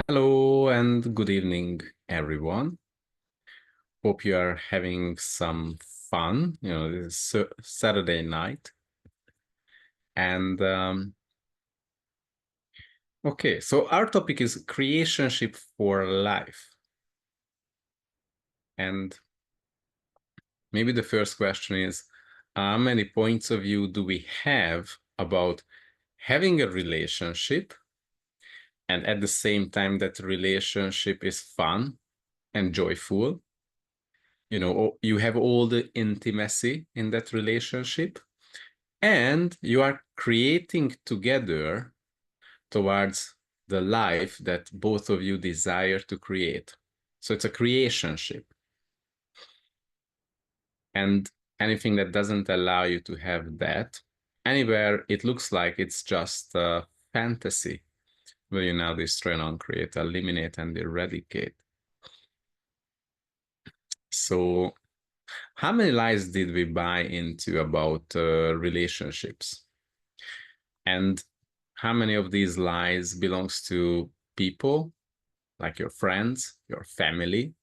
Hello and good evening, everyone. Hope you are having some fun. This is Saturday night. And okay, so our topic is creationship for life. And maybe the first question is, how many points of view do we have about having a relationship and at the same time that relationship is fun and joyful? You have all the intimacy in that relationship, and you are creating together towards the life that both of you desire to create. So it's a creationship. And anything that doesn't allow you to have that, anywhere it looks like it's just a fantasy, will you now destroy and uncreate, eliminate and eradicate. So how many lies did we buy into about relationships? And how many of these lies belongs to people like your friends, your family?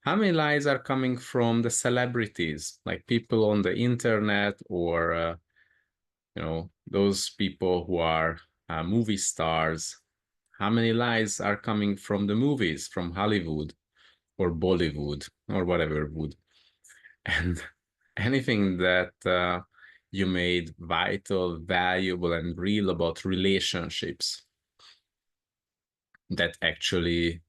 How many lies are coming from the celebrities, like people on the internet or those people who are movie stars? How many lies are coming from the movies, from Hollywood or Bollywood or whatever wood? And anything that you made vital, valuable, and real about relationships that actually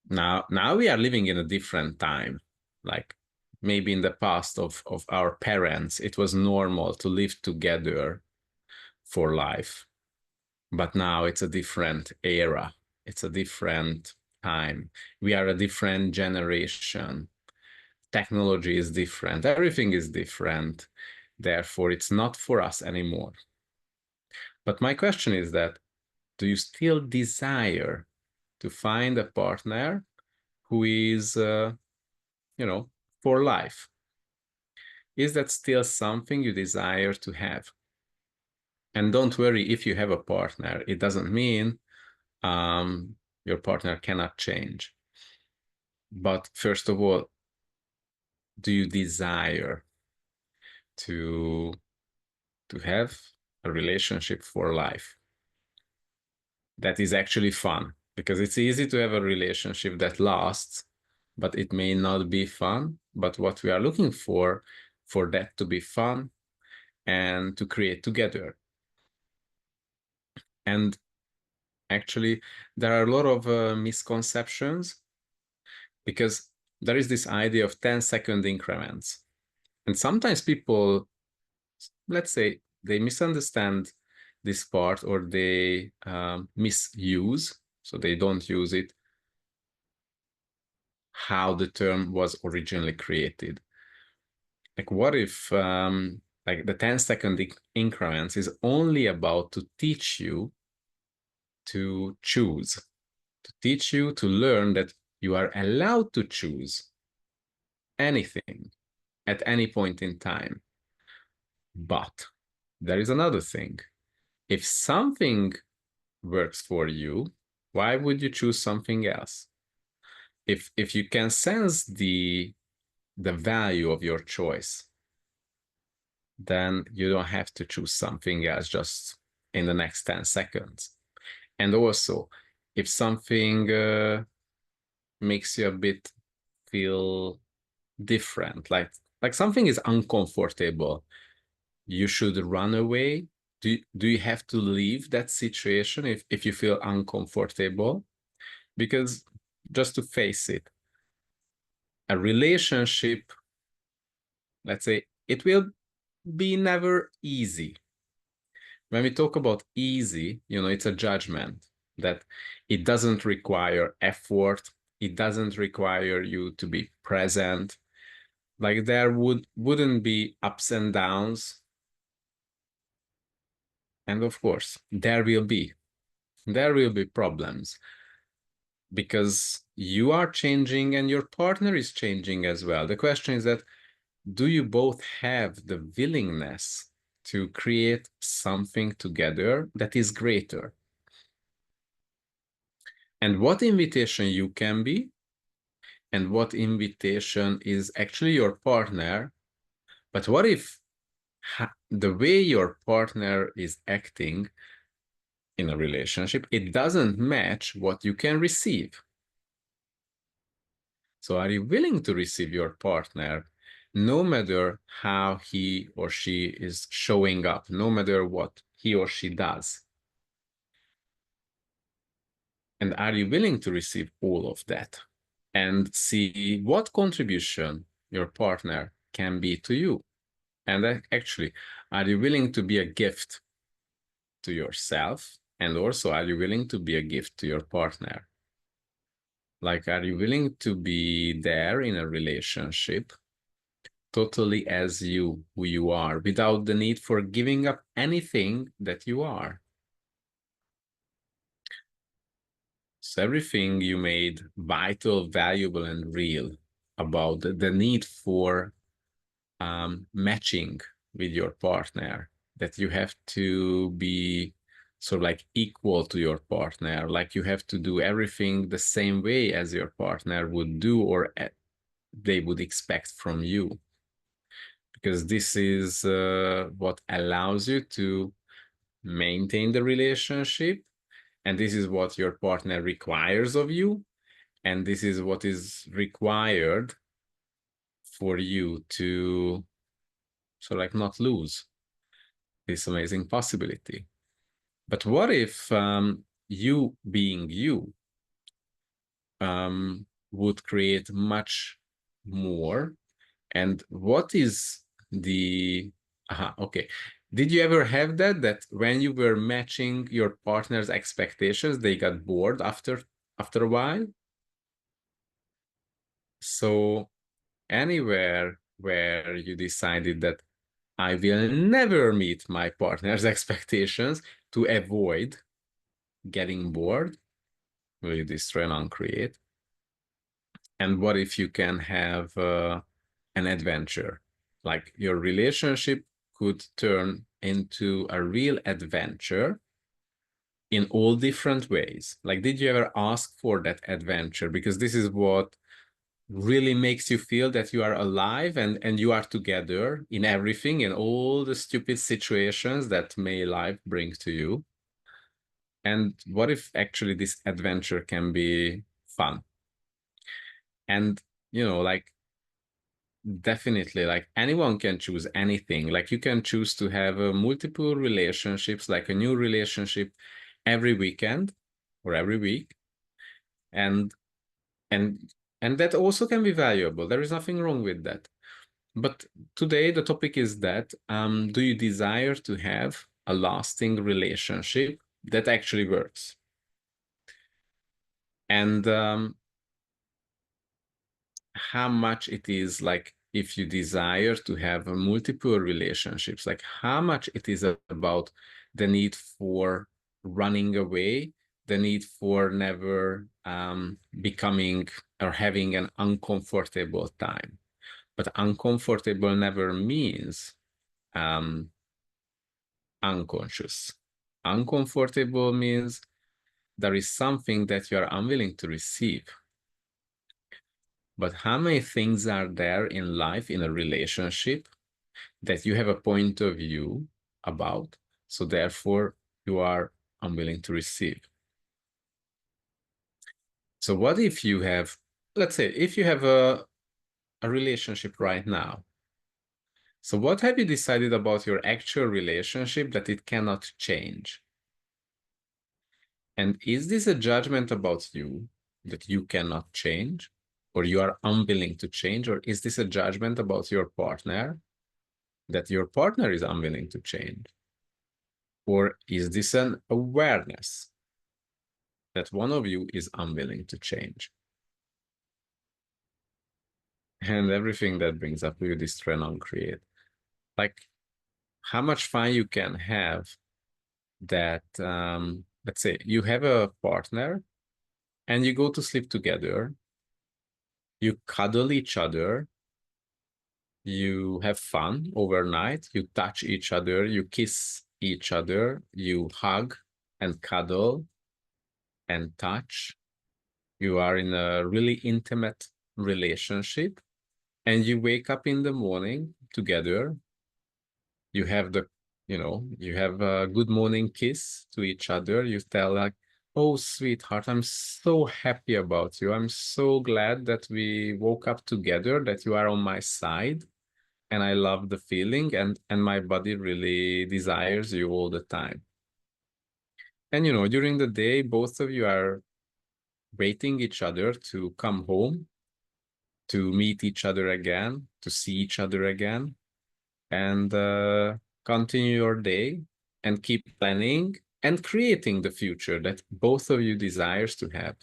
now we are living in a different time. Like maybe in the past of our parents, it was normal to live together for life. But now it's a different era. It's a different time. We are a different generation. Technology is different. Everything is different. Therefore, it's not for us anymore. But my question is that, do you still desire to find a partner who is, for life? Is that still something you desire to have? And don't worry if you have a partner. It doesn't mean your partner cannot change. But first of all, do you desire to have a relationship for life that is actually fun? Because it's easy to have a relationship that lasts, but it may not be fun. But what we are looking for that to be fun and to create together. And actually, there are a lot of misconceptions, because there is this idea of 10-second increments. And sometimes people, let's say, they misunderstand this part, or they misuse, so they don't use it how the term was originally created. Like, what if like the 10-second increments is only about to teach you to choose, to teach you to learn that you are allowed to choose anything at any point in time. But there is another thing. If something works for you, why would you choose something else? If you can sense the value of your choice, then you don't have to choose something else just in the next 10 seconds. And also, if something makes you a bit feel different, like something is uncomfortable, you should run away. Do you have to leave that situation if you feel uncomfortable? Because just to face it, a relationship, let's say, it will be never easy. When we talk about easy, it's a judgment that it doesn't require effort. It doesn't require you to be present. Like there wouldn't be ups and downs. And of course, there will be problems, because you are changing and your partner is changing as well. The question is that, do you both have the willingness to create something together that is greater? and what invitation you can be, and what invitation is actually your partner. But what if the way your partner is acting in a relationship, it doesn't match what you can receive? So are you willing to receive your partner no matter how he or she is showing up, no matter what he or she does? And are you willing to receive all of that and see what contribution your partner can be to you? And actually, are you willing to be a gift to yourself? And also, are you willing to be a gift to your partner? Like, are you willing to be there in a relationship totally as you, who you are, without the need for giving up anything that you are? So everything you made vital, valuable, and real about the need for matching with your partner, that you have to be sort of like equal to your partner, like you have to do everything the same way as your partner would do or they would expect from you. Because this is what allows you to maintain the relationship, and this is what your partner requires of you, and this is what is required for you to like not lose this amazing possibility. But what if you being you would create much more? And what is the okay, did you ever have that when you were matching your partner's expectations, they got bored after a while? So anywhere where you decided that I will never meet my partner's expectations to avoid getting bored, will you destroy and uncreate? And what if you can have an adventure? Like your relationship could turn into a real adventure in all different ways. Like, did you ever ask for that adventure? Because this is what really makes you feel that you are alive and you are together in everything, in all the stupid situations that may life bring to you. And what if actually this adventure can be fun? And, like, definitely, like anyone can choose anything. Like you can choose to have multiple relationships, like a new relationship every weekend or every week. And and and that also can be valuable. There is nothing wrong with that. But today the topic is that do you desire to have a lasting relationship that actually works? And how much it is, like, if you desire to have multiple relationships, like how much it is about the need for running away, the need for never becoming or having an uncomfortable time. But uncomfortable never means unconscious. Uncomfortable means there is something that you are unwilling to receive. But how many things are there in life, in a relationship, that you have a point of view about, so therefore you are unwilling to receive? So what if you have, let's say, if you have a relationship right now, so what have you decided about your actual relationship that it cannot change? And is this a judgment about you that you cannot change, or you are unwilling to change? Or is this a judgment about your partner that your partner is unwilling to change? Or is this an awareness that one of you is unwilling to change? And everything that brings up you this trend on create. Like how much fun you can have that, let's say you have a partner and you go to sleep together, you cuddle each other, you have fun overnight, you touch each other, you kiss each other, you hug and cuddle and touch, You are in a really intimate relationship, and you wake up in the morning together. You have you have a good morning kiss to each other. You tell like, oh, sweetheart, I'm so happy about you. I'm so glad that we woke up together, that you are on my side. And I love the feeling, and my body really desires you all the time. And during the day, both of you are waiting each other to come home, to meet each other again, to see each other again, and continue your day and keep planning and creating the future that both of you desires to have.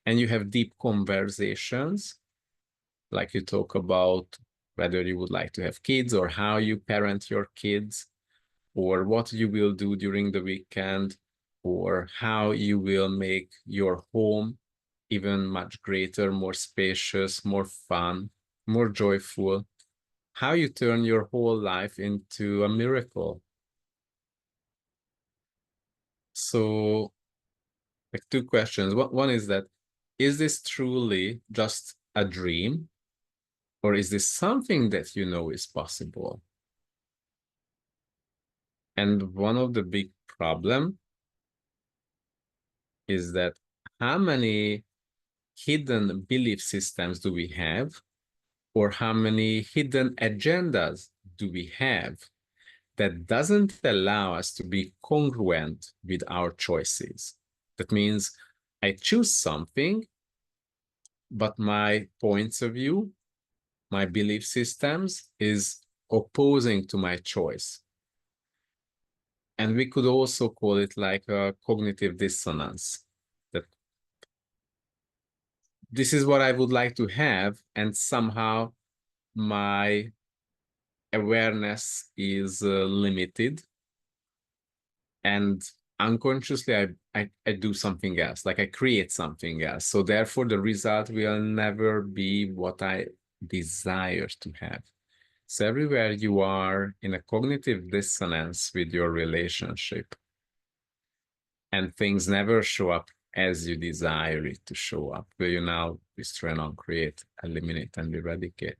And you have deep conversations, like you talk about whether you would like to have kids or how you parent your kids, or what you will do during the weekend, or how you will make your home even much greater, more spacious, more fun, more joyful, how you turn your whole life into a miracle. So, like, two questions. One is that, is this truly just a dream, or is this something that you know is possible? And one of the big problem is that how many hidden belief systems do we have, or how many hidden agendas do we have that doesn't allow us to be congruent with our choices? That means I choose something, but my points of view, my belief systems is opposing to my choice. And we could also call it like a cognitive dissonance, that this is what I would like to have, and somehow my awareness is limited, and unconsciously I do something else, like I create something else. So therefore the result will never be what I desire to have. So everywhere you are in a cognitive dissonance with your relationship, and things never show up as you desire it to show up, where you now destroy, create, eliminate, and eradicate.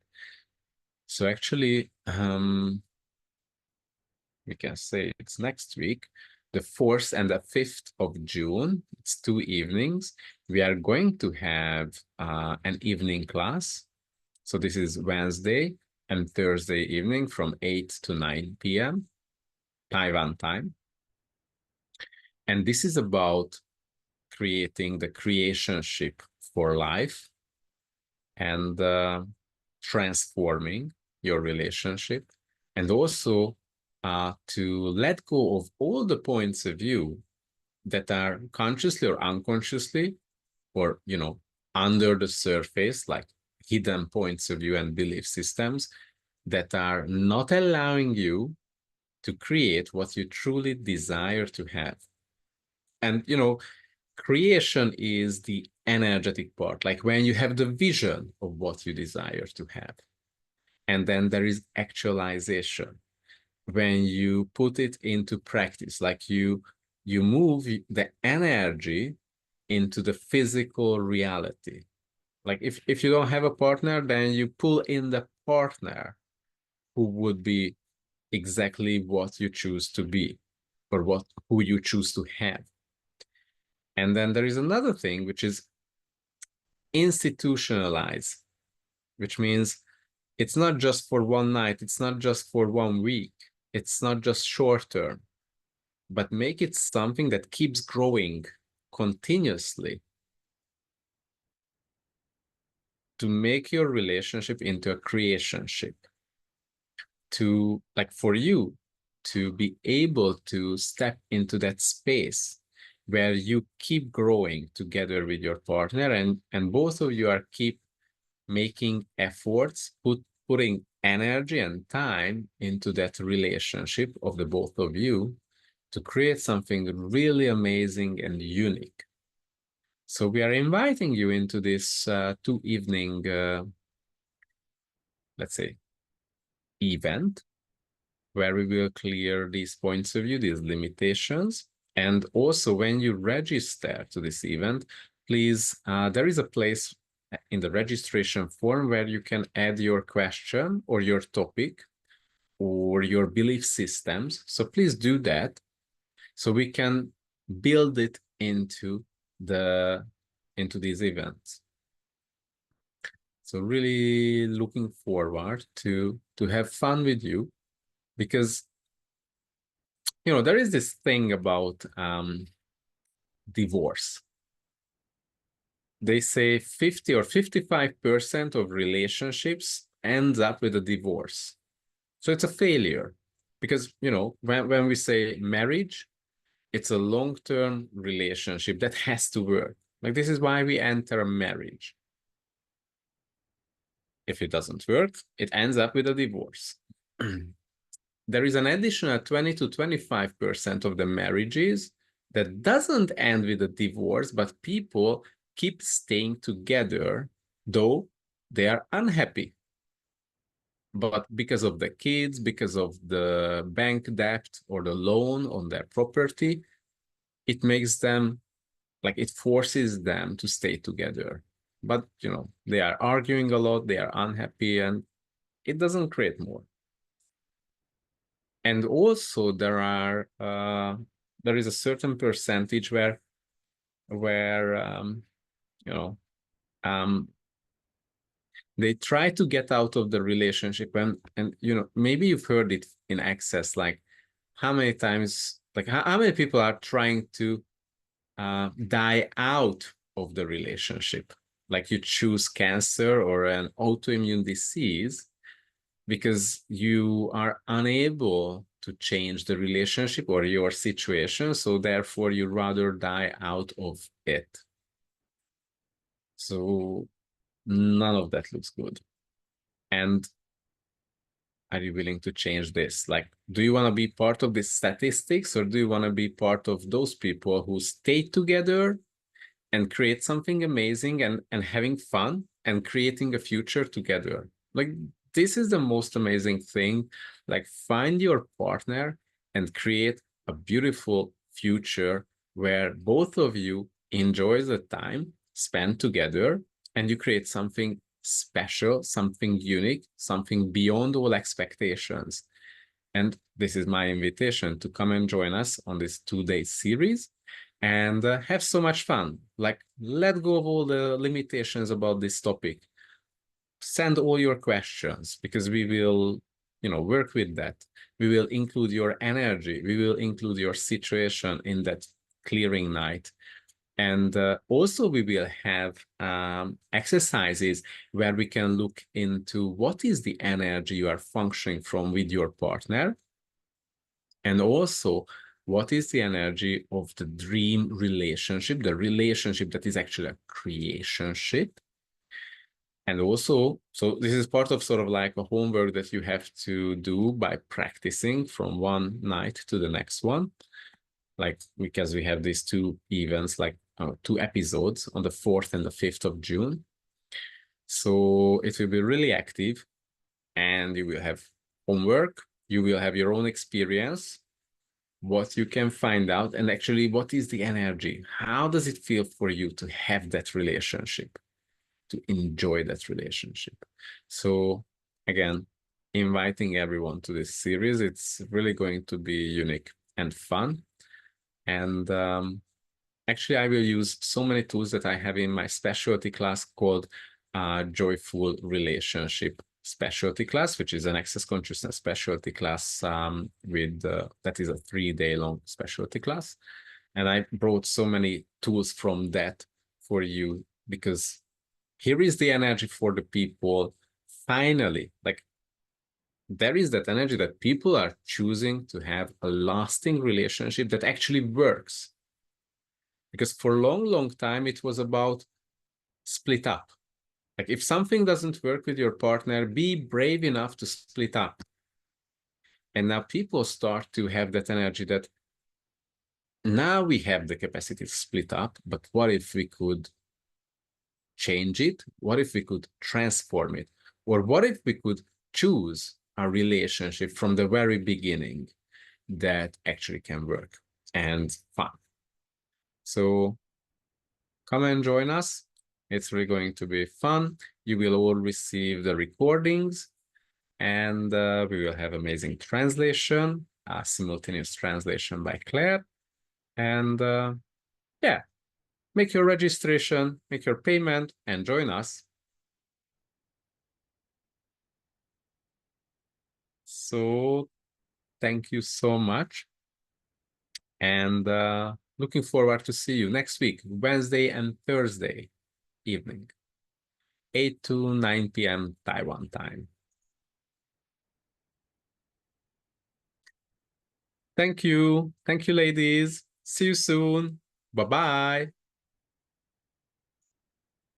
So actually, we can say it's next week, the 4th and the 5th of June. It's 2 evenings. We are going to have an evening class. So this is Wednesday and Thursday evening from 8 to 9 p.m. Taiwan time. And this is about creating the creationship for life and transforming your relationship, and also to let go of all the points of view that are consciously or unconsciously, or under the surface, like hidden points of view and belief systems that are not allowing you to create what you truly desire to have. And creation is the energetic part, like when you have the vision of what you desire to have. And then there is actualization, when you put it into practice, like you move the energy into the physical reality. Like if you don't have a partner, then you pull in the partner who would be exactly what you choose to be, or who you choose to have. And then there is another thing, which is institutionalize, which means it's not just for one night, it's not just for 1 week, it's not just short term, but make it something that keeps growing continuously, to make your relationship into a creationship, to, like, for you to be able to step into that space where you keep growing together with your partner, and both of you are keep making efforts, putting energy and time into that relationship of the both of you, to create something really amazing and unique. So we are inviting you into this 2-evening, let's say, event, where we will clear these points of view, these limitations. And also, when you register to this event, please, there is a place in the registration form where you can add your question or your topic or your belief systems. So please do that so we can build it into these events. So really looking forward to have fun with you, because there is this thing about divorce. They say 50 or 55% of relationships ends up with a divorce. So it's a failure, because when we say marriage, it's a long-term relationship that has to work. Like, this is why we enter a marriage. If it doesn't work, it ends up with a divorce. There is an additional 20 to 25% of the marriages that doesn't end with a divorce, but people keep staying together, though they are unhappy. But because of the kids, because of the bank debt or the loan on their property, it makes them, like, it forces them to stay together. But, they are arguing a lot, they are unhappy, and it doesn't create more. And also there is a certain percentage where they try to get out of the relationship, and maybe you've heard it in Access, like how many times, like how many people are trying to die out of the relationship. Like, you choose cancer or an autoimmune disease because you are unable to change the relationship or your situation, so therefore you rather die out of it. So none of that looks good. And are you willing to change this? Like, do you want to be part of the statistics, or do you want to be part of those people who stay together and create something amazing and having fun and creating a future together? Like, this is the most amazing thing. Like, find your partner and create a beautiful future where both of you enjoy the time spent together, and you create something special, something unique, something beyond all expectations. And this is my invitation to come and join us on this 2-day series and have so much fun. Like, let go of all the limitations about this topic. Send all your questions, because we will, work with that. We will include your energy. We will include your situation in that clearing night. And also we will have exercises where we can look into what is the energy you are functioning from with your partner, and also what is the energy of the dream relationship, the relationship that is actually a creationship. And also, so this is part of sort of like a homework that you have to do by practicing from one night to the next one. Like, because we have these 2 events, like 2 episodes on the 4th and the 5th of June. So it will be really active, and you will have homework. You will have your own experience, what you can find out, and actually what is the energy? How does it feel for you to have that relationship, to enjoy that relationship? So again, inviting everyone to this series. It's really going to be unique and fun. And actually, I will use so many tools that I have in my specialty class called Joyful Relationship Specialty Class, which is an access consciousness specialty class that is a 3-day long specialty class. And I brought so many tools from that for you, because here is the energy for the people. Finally, like, there is that energy that people are choosing to have a lasting relationship that actually works. Because for a long, long time, it was about split up. Like, if something doesn't work with your partner, be brave enough to split up. And now people start to have that energy that now we have the capacity to split up, but what if we could change it? What if we could transform it? Or what if we could choose a relationship from the very beginning that actually can work and fun? So Come and join us. It's really going to be fun. You will all receive the recordings, and we will have amazing translation, simultaneous translation by Claire. And yeah, make your registration, make your payment, and join us. So thank you so much. And looking forward to see you next week, Wednesday and Thursday evening, 8 to 9 p.m. Taiwan time. Thank you. Thank you, ladies. See you soon. Bye-bye.